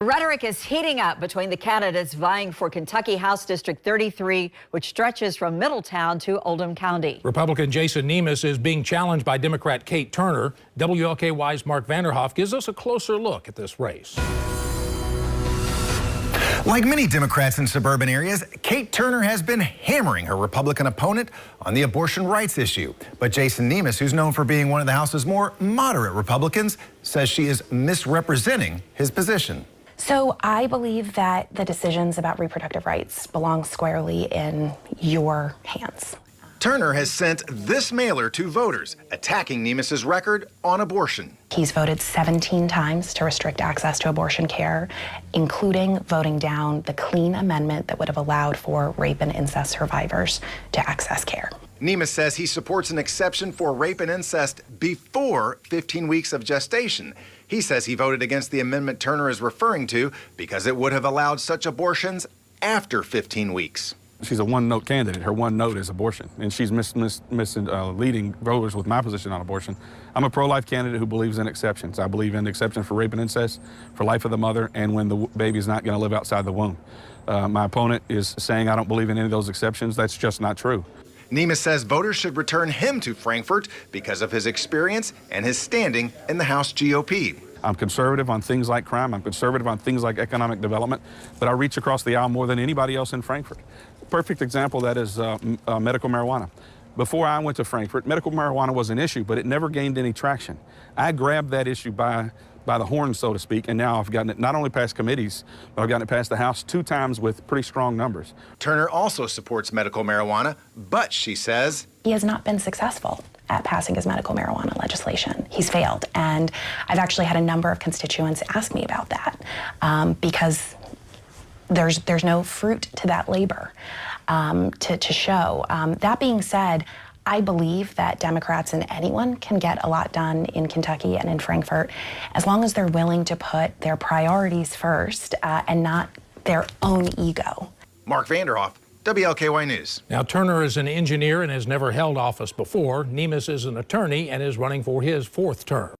Rhetoric is heating up between the candidates vying for Kentucky House District 33, which stretches from Middletown to Oldham County. Republican Jason Nemeth is being challenged by Democrat Kate Turner. WLKY's Mark Vanderhoff gives us a closer look at this race. Like many Democrats in suburban areas, Kate Turner has been hammering her Republican opponent on the abortion rights issue. But Jason Nemeth, who's known for being one of the House's more moderate Republicans, says she is misrepresenting his position. So I believe that the decisions about reproductive rights belong squarely in your hands. Turner has sent this mailer to voters, attacking Nemeth's record on abortion. He's voted 17 times to restrict access to abortion care, including voting down the clean amendment that would have allowed for rape and incest survivors to access care. Nemeth says he supports an exception for rape and incest before 15 weeks of gestation. He says he voted against the amendment Turner is referring to because it would have allowed such abortions after 15 weeks. She's a one-note candidate. Her one note is abortion, and she's misleading voters with my position on abortion. I'm a pro-life candidate who believes in exceptions. I believe in exception for rape and incest, for life of the mother, and when the baby is not going to live outside the womb. My opponent is saying I don't believe in any of those exceptions. That's just not true. Nemeth says voters should return him to Frankfort because of his experience and his standing in the House GOP. I'm conservative on things like crime. I'm conservative on things like economic development, but I reach across the aisle more than anybody else in Frankfort. Perfect example of that is medical marijuana. Before I went to Frankfort, medical marijuana was an issue, but it never gained any traction. I grabbed that issue by the horns, so to speak, and now I've gotten it not only past committees, but I've gotten it past the House 2 times with pretty strong numbers. Turner also supports medical marijuana, but she says he has not been successful at passing his medical marijuana legislation. He's failed, and I've actually had a number of constituents ask me about that because there's no fruit to that labor to show. That being said, I believe that Democrats and anyone can get a lot done in Kentucky and in Frankfort as long as they're willing to put their priorities first and not their own ego. Mark Vanderhoff, WLKY News. Now, Turner is an engineer and has never held office before. Nemeth is an attorney and is running for his 4th term.